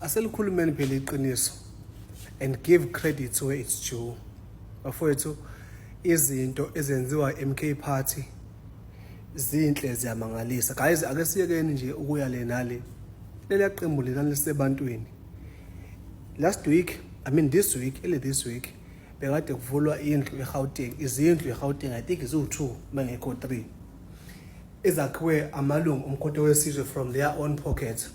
Aselikhulumeni phela iqiniso and give credit where it's due. Bafowethu, izinto ezenziwa MK Party zinhle ziyamangalisa. Guys, ake siyekeni nje ukuya le nale. Leli qembu lena lisebantwini. This week bekade kuvulwa indlu eGauteng. Izindlu eGauteng I think izu2 mangekho 3. Ezakhiwe amalungu omkhonto wesizwe from their own pocket.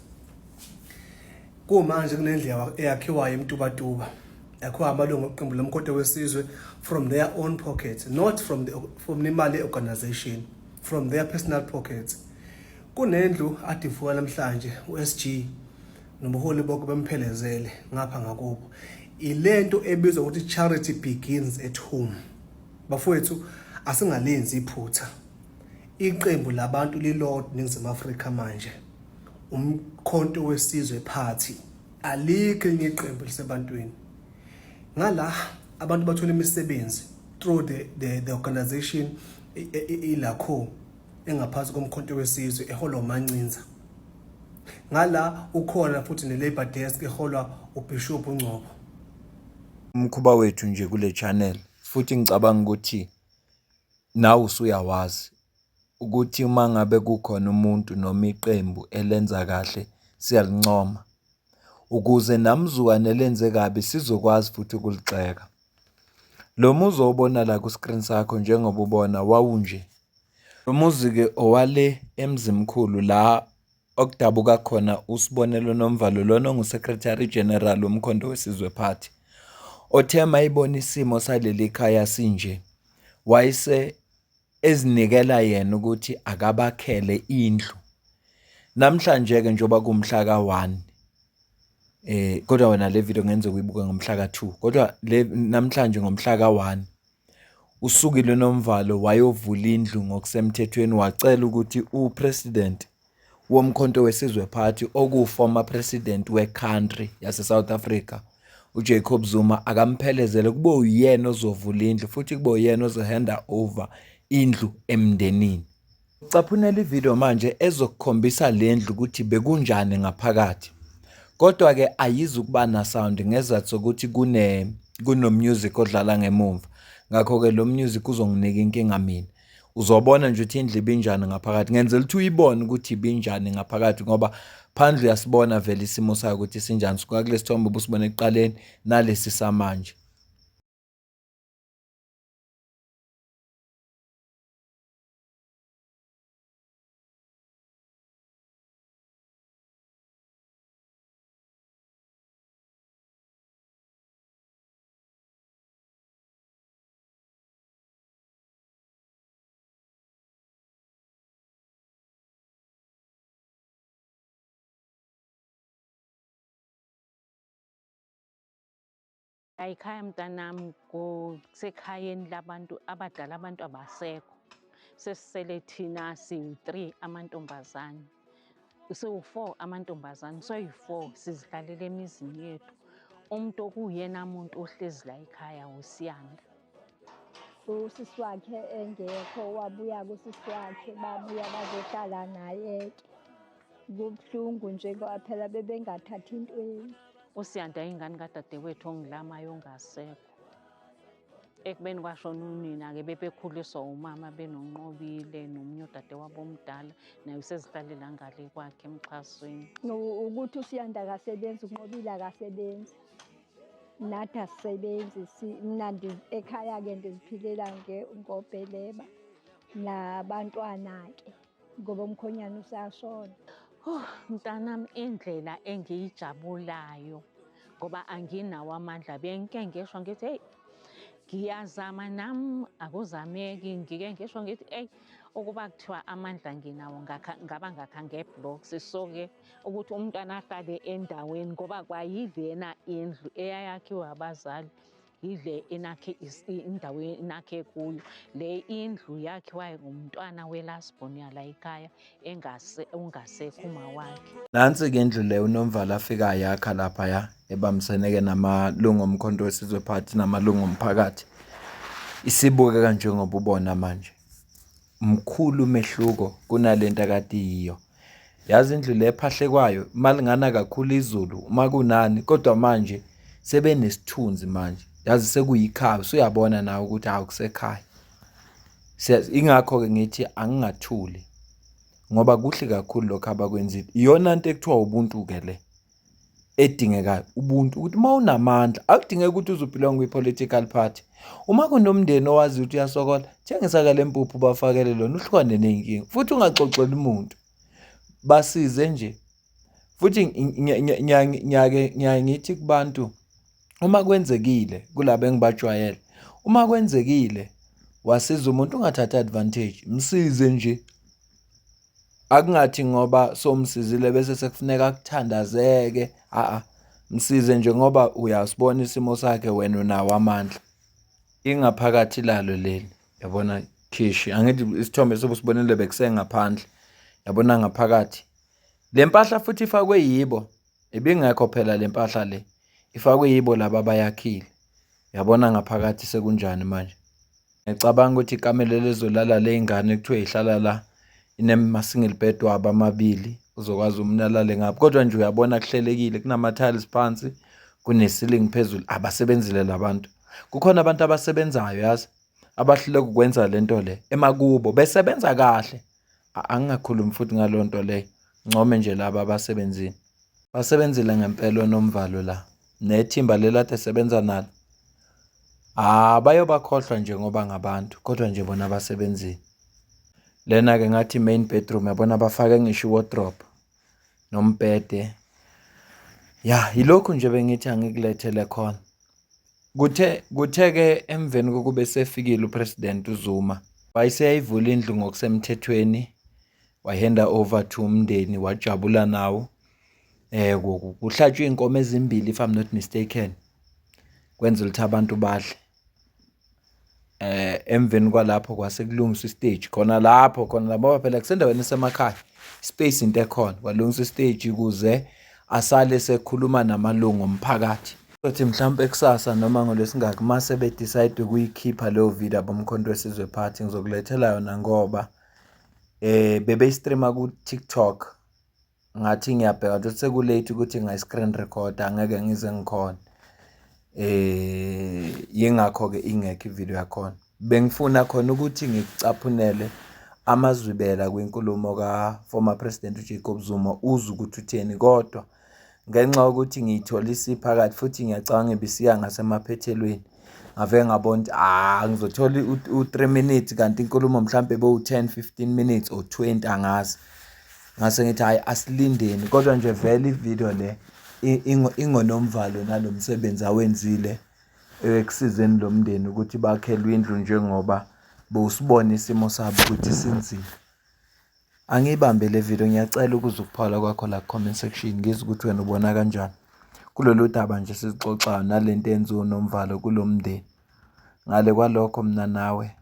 Kumanje kunendlela eyakhiwayo eMtubatuba. Yakhiwa amalungu oqembu lomkhonto wesizwe from their own pocket, not from imali organization, from their personal pockets. Kunendlu adivuka namhlanje uSG nobuholi boko bemphelezele ngapha ngakubo. Ilento ebizwa ukuthi charity begins at home. Bafowethu, asingalenzi iphutha. Iqembu labantu lilodwa eNingizimu Afrika manje. Umkhonto wesizwe party. Alikho elinye iqembu lisebantwini. Ngala abantu bathola imisebenzi through the organization ilakho engaphansi komkhonto wesizwe eholwa uMancinza. Ngala ukhona futhi ne-labor desk eholwa uBishop uNgcobo. Umkhuba wethu nje kule channel futhi ngicabanga ukuthi nawe usuyawazi ukuthi uma ngabe kukhona umuntu noma iqembu elenza kahle siyalincoma ukuze namzukwane lenze kabi sizokwazi futhi ukulixeka. Lo muzi obona la ku screen sakho njengoba ubona wawunje. Lo muzi ke owale eMzimkhulu la okudabuka khona uSibonelo Nomvalo lona onguSecretary General womkhonto wesizwe party. Othema ibona isimo saleli khaya sinje wayise ezinikela yena ukuthi akabakhele indlu. Namhlanje ke njoba kumhla ka1 kodwa wena le video ngenze kuyibuka ngomhla ka2 kodwa namhlanje ngomhla ka1 usukile Nomvalo wayovula indlu ngokusemthethweni wacela ukuthi upresident womkhonto wesizwe party okuformer president wecountry yase South Africa uJacob Zuma akamphelezele kube uyena ozovula indlu futhi kube uyena ozohanda over indlu emndenini. Ucaphunela ivideo manje ezokukhombisa le ndlu ukuthi bekunjani ngaphakathi. Kodwa ke ayizukuba na sound ngezathu sokuthi kuno music odlala ngemuva. Ngakho ke lo music uzonginika inkinga mina. Uzobona nje ukuthi indlu ibinjani ngaphakathi. Ngenzela ukuthi uyibone ukuthi ibinjani ngaphakathi ngoba phandle uyasibona vele isimo sayo ukuthi sinjani. Suka kule sithombe ubusibona eqaleni nalesi samanje. Ayikhaya mntanami kusekhayeni labantu abadala abantu abasekho. Sesisele thina siyi3 amantombazane. Siwu4 amantombazane, soyi4 sizidlalela emizini yethu. Umuntu okuyena umuntu ohlezi la ekhaya uSiyanda. Usisi wakhe engekho wabuya kusisi wakhe babuya bazohlala naye ke. Kubuhlungu nje ngoba phela bebengathathi intweni. uSiyanda ingane kadadewethu ongilamayo ongasekho. Ekubeni kwashona unina-ke bebekhuliswa umama benonqobile nomunye udade wabo omdala naye usezihlalela ngale kwakhe eMxhasweni. Ukuthi uSiyanda akasebenzi uNqobile akasebenzi. Nathi asisebenzi mina ekhaya-ke ndiziphilela ngobheleba nabantwana-ke ngoba umkhonyana usashona. Mntanami indlela engiyijabulayo ngoba anginawo amandla benke ngisho ngithi hey ngiyazama nami akuzameki ngike ngisho ngithi hey ukuba kuthiwa amandla nginawo ngaba ngakha ngeblocks so-ke ukuthi umntwana ahlale endaweni ngoba kwayilena indlu eyayakhiwe abazali ile enakhe indawo enakhe kuyo. Le indlu yakhiwa ngumntwana welasbon la ekhaya ongasekho uma wakhe. Nansi ke indlu le uNomvalo afika yakha lapha ya ebamseneke namalungu omkhonto wesizwe party namalungu omphakathi. Isibuke kanje ngoba ubona manje. Mkhulu umehluko kunalento akade yiyo. yazi indlu le ephahlekwayo malingana kakhulu izulu uma kunani, kodwa manje sebenesithunzi manje, yazi sekuyikhaya, usuyabona nawe ukuthi akusekhaya. Ingakho-ke ngithi angingathuli ngoba kuhle kakhulu lokho abakwenzile. Iyona nto ekuthiwa ubuntu-ke le edingekayo, ubuntu, ukuthi uma unamandla akudingeki ukuthi uzubhilonga kwi-political party. Uma kunomndeni owazi ukuthi uyasokola, thengisa-ke le mpuphu bafakele lona uhlukane ney'nkinga, futhi ungaxoxeli umuntu, basize nje. Futhi ngiyaye ngithi kubantu, uma kwenzekile kulabo engibajwayele, uma kwenzekile wasiza umuntu ungathatha advantage, msize nje. Akungathi ngoba somsizile bese sekufuneka kuthandazeke, msize nje ngoba uyasibona isimo sakhe, wena unawo amandla. Ingaphakathi lalo leli, yabona Khishi, angithi isithombe sobusibonile bekusengaphandle, yabona ngaphakathi. Le mpahla futhi ifakwe yibo, ibingekho phela le mpahla le, ifakwe yibo laba abayakhile. Yabona ngaphakathi sekunjani manje. Ngicabanga ukuthi ikamelo lezolala ley'ngane kuthiwe ihlala la, inema-single bed wabo amabili, uzokwazi umnalale ngapho. Kodwa nje uyabona kuhlelekile, kunama-tiles phansi, kune-ceiling phezulu. Abasebenzile labantu. Kukhona abantu abasebenzayo yazi, abahluleka ukwenza le nto le emakubo, besebenza kahle. Angingakhulumi futhi ngalo nto leyo, ncome nje laba abasebenzile. Basebenzile ngempela Nomvalo la, nethimba lelade sebenza nalo. Bayobakhohlwa nje ngoba ngabantu, kodwa nje bona basebenzile. Lena-ke ngathi main bedroom, yabona bafake ngisho i-wardrobe nombhede. Ya, yilokhu nje bengithi angikulethele khona. Kuthe-ke emveni kokube esefikile uPresident uZuma, wayeseyayivula indlu ngokusemthethweni, wahanda over to umndeni, wajabula nawo. Kuhlatshwe iy'nkomo ezimbili if I'm not mistaken, kwenzela ukuthi abantu badle. Emveni kwalapho kwase kulungiswa istage khona lapho ngoba phela kusendaweni esemakhaya, space into ekhona, kwalungiswa istage ukuze asale sekhuluma namalungu omphakathi. Sothi mhlawumbe kusasa noma ngolwesingaki mase bedecide ukuyikhipha leyo video abomkhonto wesizwe party, ngizokulethela yona ngoba bebe-streama ku-TikTok. Ngathi ngiyabheka ukuthi sekulate ukuthi ngayi-screen record, angeke ngize ngikhona. Yingakho-ke ingekho ivideo yakhona. Bengifuna khona ukuthi ngikucaphunele amazwibela kwinkulumo ka-former President uJacob Zuma, uzwe ukuthi utheni, kodwa ngenxa yokuthi ngiyithola isiphakathi futhi ngiyacabanga ibisiya ngasemaphethelweni, ngave ngabona ukuthi ngizothola u-3 minutes kanti inkulumo mhlampe bewu-10, 15 minutes or 20 angazi. Ngase ngithi hayi asilindeni, kodwa nje vele ivideo le ingoNomvalo nalo msebenzi awenzile ekusizeni lo mndeni ukuthi bakhelwe indlu njengoba bowusibona isimo sabo ukuthi sinzima. Angiyibambe le video, ngiyacela ukuze ukuphawula kwakho la comment section, ngizwe ukuthi wena ubona kanjani kulolu daba nje sizixoxayo nalento enziwe uNomvalo kulo mndeni. Ngale kwalokho mina nawe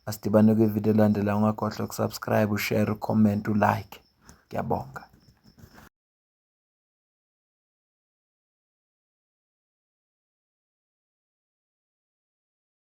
asidibane kwivideo elandelayo, ungakhohlwa ukusubscribe, ushare, ucomment, ulike. Ngiyabonga.